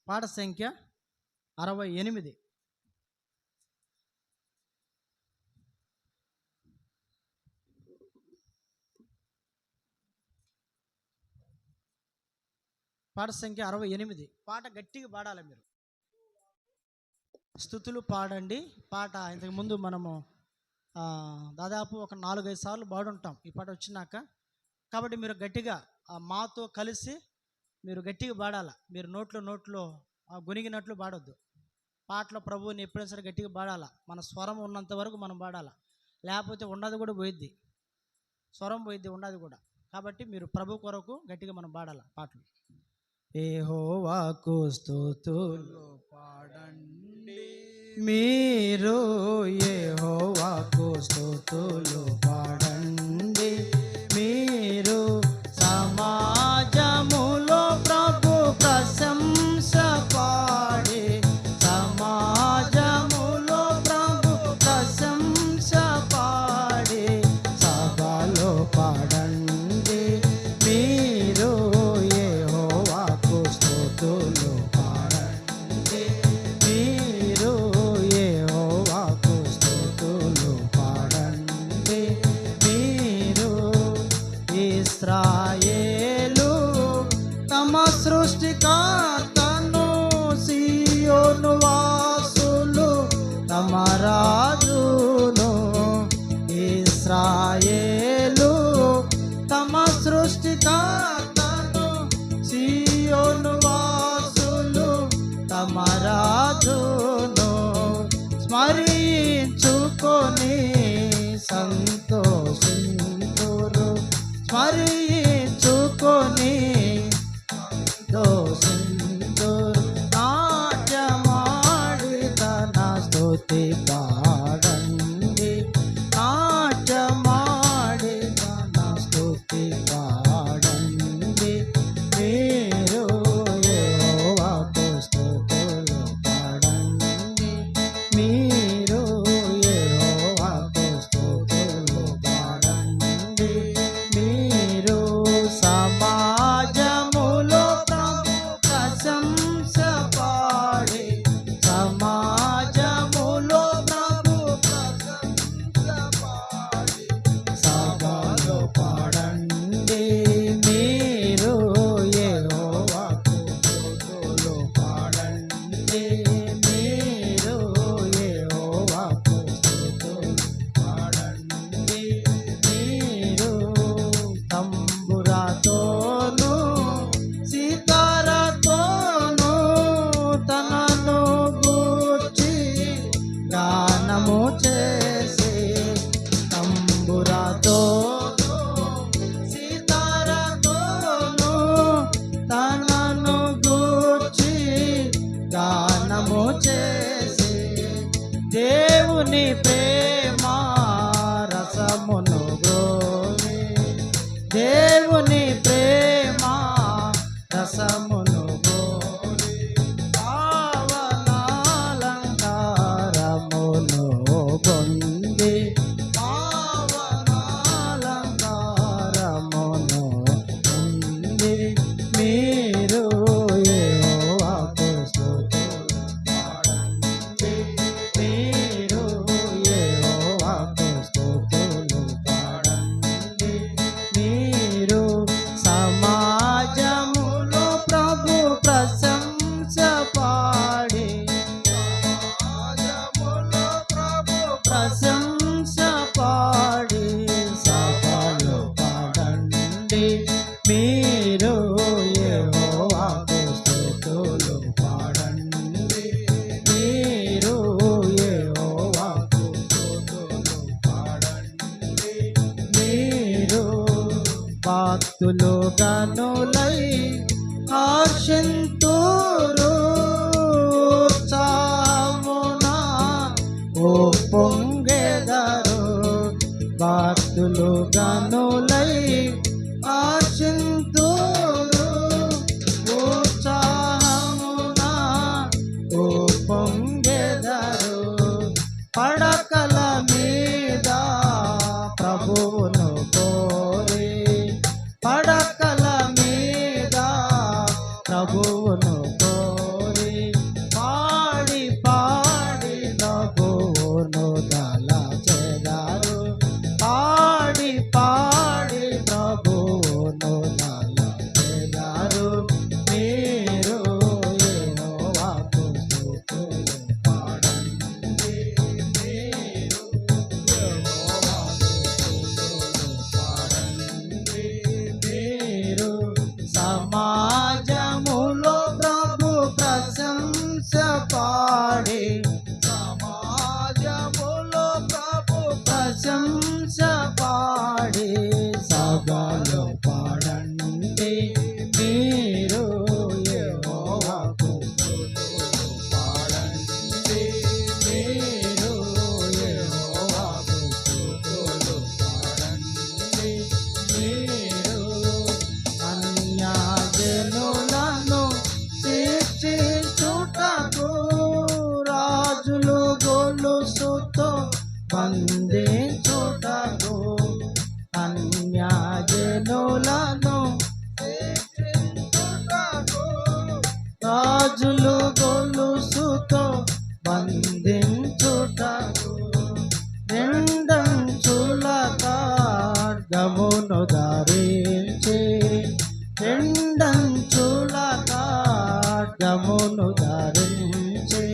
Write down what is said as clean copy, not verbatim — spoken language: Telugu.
పాట సంఖ్య 68. పాట సంఖ్య 68. పాట గట్టిగా పాడాలి మీరు. స్తుతులు పాడండి. పాట ఇంతకుముందు మనము దాదాపు ఒక 4-5 సార్లు పాడుంటాం ఈ పాట వచ్చినాక. కాబట్టి మీరు గట్టిగా మాతో కలిసి మీరు గట్టిగా పాడాలి. మీరు నోట్లో గొనిగినట్లు పాడొద్దు. పాటలో ప్రభువుని ఎప్పుడైనా సరే గట్టిగా పాడాలి. మన స్వరం ఉన్నంత వరకు మనం పాడాలి, లేకపోతే ఉన్నది కూడా పోయిద్ది, స్వరం పోయిద్ది ఉన్నది కూడా. కాబట్టి మీరు ప్రభు కొరకు గట్టిగా మనం పాడాలి పాటలు. యెహోవాకు స్తుతులు పాడండి, మీరు యెహోవాకు స్తుతులు పాడండి, మీరు సమాజములో ప్రభు ప్రశంస పాడి, సమాజములో ప్రభు ప్రశంస పాడి, సభలో పాడండి, మీరు యెహోవాకు స్తుతులు పాడండి, మీరు యెహోవాకు స్తుతులు పాడండి, మీరు ఇశ్రాయేలు తమ సృష్టికర్తను, సీయోను వాసులు తమ రాజును, ఇశ్రాయేలు తమ సృష్టికర్తను, సీయోను వాసులు తమ రాజును స్మరించుకొని సంతోషింతురు, స్మరించుకొని సంతోషింతురు, నాట్యమాడి తన స్తుతి పాడండి, నాట్యమాడి తన స్తుతి పాడండి, మీరు యెహోవాకు స్తుతులు పాడండి, మీరు యెహోవాకు స్తుతులు పాడండి, మీరు సమాజములో ప్రభు ప్రశంస పాడి, సమాజములో ప్రభు ప్రశంస పాడి, సభలో పాడండి, మీరు యెహోవాకు స్తుతులు పాడండి, మీరు యెహోవాకు స్తుతులు పాడండి, మీరు తంబురాతోను సితారతోను తనను గూర్చి గానము చేసి, తంబురాతోను సితారతోను తనను గూర్చి గానము చేసి, దేవుని ప్రేమ రసమును గ్రోవి, దేవుని ప్రేమ రసమును గ్రోవి, పావనాలంకారమును పొంది, పావనాలంకారమును పొంది, మీరు యెహోవాకు స్తుతులు పాడండి, మీరు నిందించుటకు రెండంచుల ఖడ్గమును ధరించి రెండంచుల ఖడ్గమును ధరించి